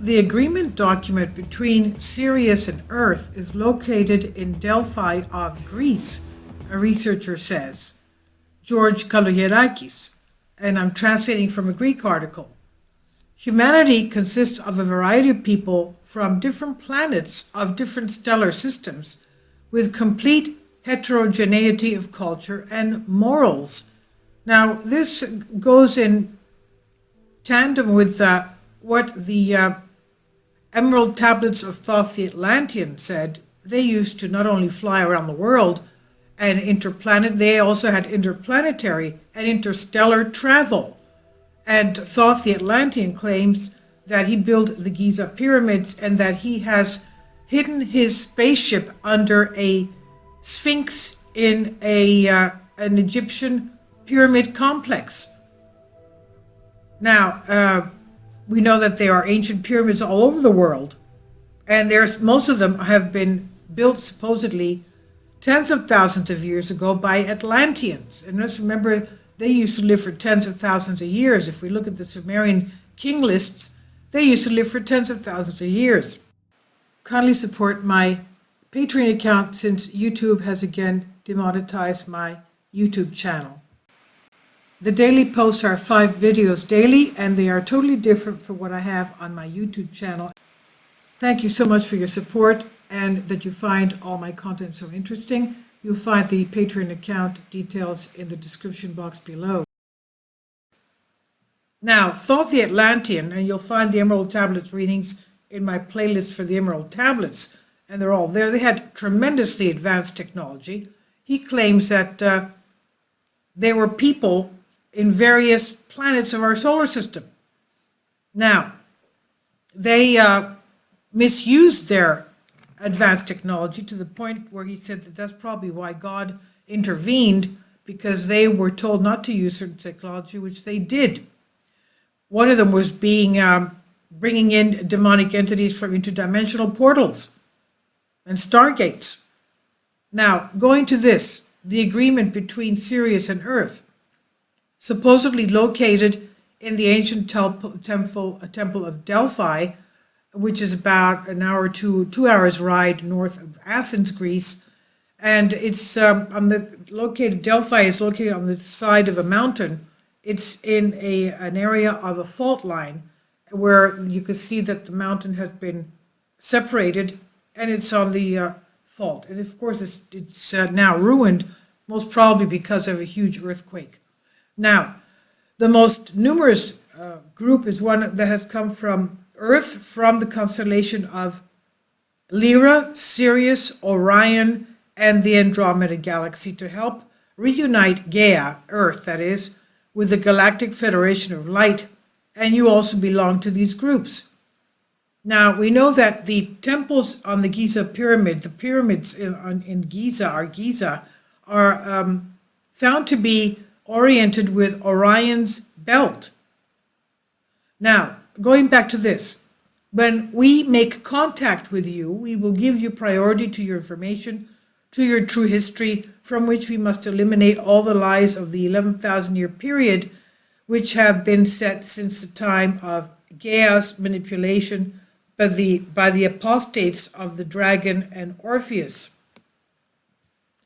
the agreement document between Sirius and Earth is located in Delphi of Greece, a researcher says, George Kalogerakis, and I'm translating from a Greek article. Humanity consists of a variety of people from different planets of different stellar systems with complete heterogeneity of culture and morals. Now, this goes in tandem with what the Emerald Tablets of Thoth the Atlantean said. They used to not only fly around the world and they also had interplanetary and interstellar travel. And Thoth the Atlantean claims that he built the Giza pyramids and that he has hidden his spaceship under a sphinx in an Egyptian pyramid complex. Now, we know that there are ancient pyramids all over the world, and most of them have been built supposedly tens of thousands of years ago by Atlanteans. And let's remember, they used to live for tens of thousands of years. If we look at the Sumerian king lists, they used to live for tens of thousands of years. Kindly support my Patreon account since YouTube has again demonetized my YouTube channel. The daily posts are 5 videos daily, and they are totally different from what I have on my YouTube channel. Thank you so much for your support and that you find all my content so interesting. You'll find the Patreon account details in the description box below. Now, Thoth the Atlantean, and you'll find the Emerald Tablets readings in my playlist for the Emerald Tablets, and they're all there. They had tremendously advanced technology. He claims that they were people in various planets of our solar system. Now, they misused their advanced technology to the point where he said that that's probably why God intervened, because they were told not to use certain technology, which they did. One of them was bringing in demonic entities from interdimensional portals and stargates. Now, going to this, the agreement between Sirius and Earth, supposedly located in the ancient temple of Delphi, which is about an hour to 2 hours ride north of Athens, Greece. And it's Delphi is located on the side of a mountain. It's in an area of a fault line where you can see that the mountain has been separated, and it's on the fault. And of course, it's now ruined, most probably because of a huge earthquake. Now, the most numerous group is one that has come from Earth, from the constellation of Lyra, Sirius, Orion, and the Andromeda Galaxy, to help reunite Gaia, Earth that is, with the Galactic Federation of Light, and you also belong to these groups. Now, we know that the temples on the Giza pyramid, the pyramids in Giza are found to be oriented with Orion's belt. Now, going back to this, when we make contact with you, we will give you priority to your information, to your true history, from which we must eliminate all the lies of the 11,000-year period, which have been set since the time of Gaia's manipulation by the apostates of the dragon and Orpheus.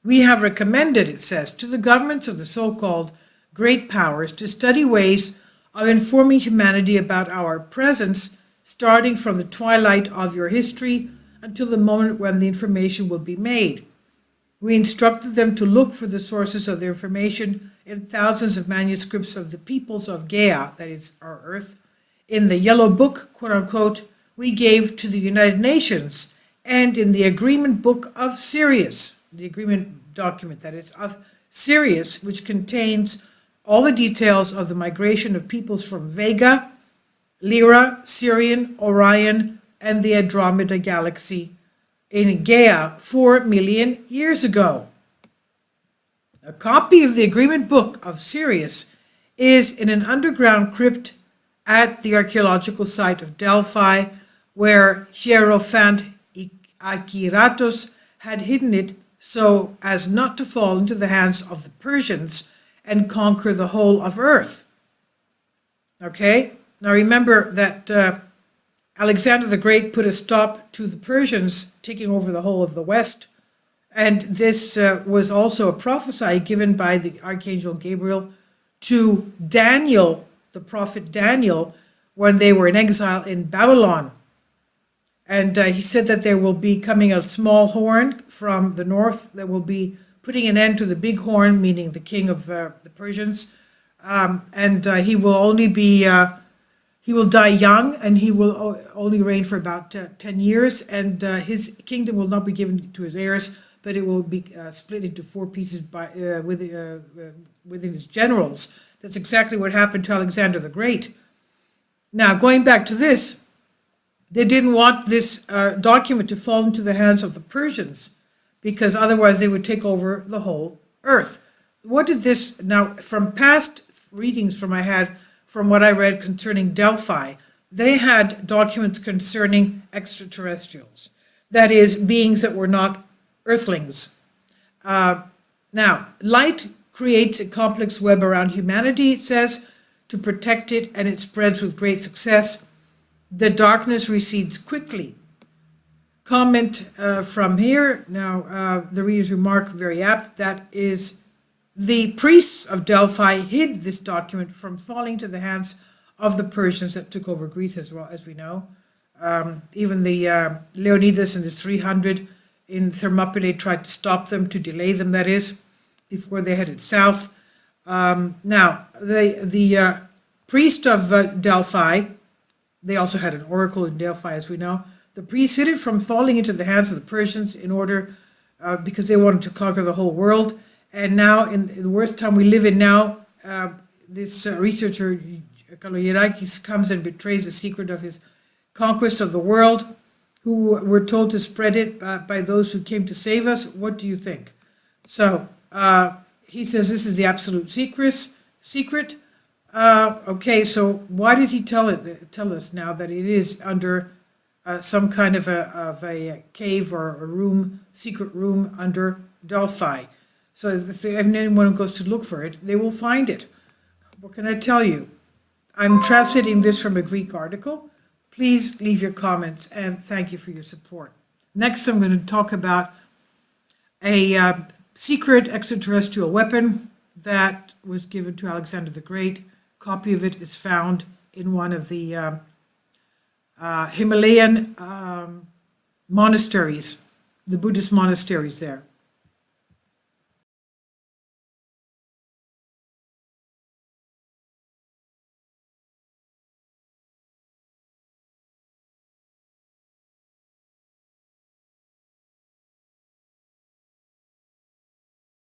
We have recommended, it says, to the governments of the so-called great powers to study ways of informing humanity about our presence, starting from the twilight of your history until the moment when the information will be made. We instructed them to look for the sources of the information in thousands of manuscripts of the peoples of Gaia, that is our Earth, in the Yellow Book, quote-unquote, we gave to the United Nations, and in the Agreement Book of Sirius, the agreement document, that is, of Sirius, which contains all the details of the migration of peoples from Vega, Lyra, Sirian, Orion, and the Andromeda Galaxy in Gaia 4 million years ago. A copy of the Agreement Book of Sirius is in an underground crypt at the archaeological site of Delphi, where Hierophant Akiratos had hidden it so as not to fall into the hands of the Persians and conquer the whole of Earth. Okay? Now remember that Alexander the Great put a stop to the Persians taking over the whole of the West. And this was also a prophecy given by the Archangel Gabriel to Daniel, the prophet Daniel, when they were in exile in Babylon. And he said that there will be coming a small horn from the north that will be putting an end to the big horn, meaning the king of the Persians. And he will only be, he will die young, and he will only reign for about 10 years. And his kingdom will not be given to his heirs, but it will be split into 4 pieces within his generals. That's exactly what happened to Alexander the Great. Now, going back to this, they didn't want this document to fall into the hands of the Persians, because otherwise they would take over the whole earth. What did this, now from past readings from what I read concerning Delphi, they had documents concerning extraterrestrials. That is, beings that were not earthlings. Now, light creates a complex web around humanity, it says, to protect it, and it spreads with great success. The darkness recedes quickly. Comment from here. Now, the reader's remark, very apt, that is, the priests of Delphi hid this document from falling to the hands of the Persians that took over Greece, as well as we know. Even the Leonidas and his 300 in Thermopylae tried to stop them, to delay them, that is, before they headed south. Now, the priest of Delphi, they also had an oracle in Delphi, as we know. The priests hid it from falling into the hands of the Persians in order, because they wanted to conquer the whole world. And now, in the worst time we live in now, this researcher, Kaloyerakis, comes and betrays the secret of his conquest of the world, who were told to spread it by those who came to save us. What do you think? So, he says this is the absolute secret. Okay, so why did he tell us now that it is under some kind of a cave or a room, secret room under Delphi? So if anyone goes to look for it, they will find it. What can I tell you? I'm translating this from a Greek article. Please leave your comments, and thank you for your support. Next, I'm going to talk about a secret extraterrestrial weapon that was given to Alexander the Great. Copy of it is found in one of the Himalayan monasteries, the Buddhist monasteries there.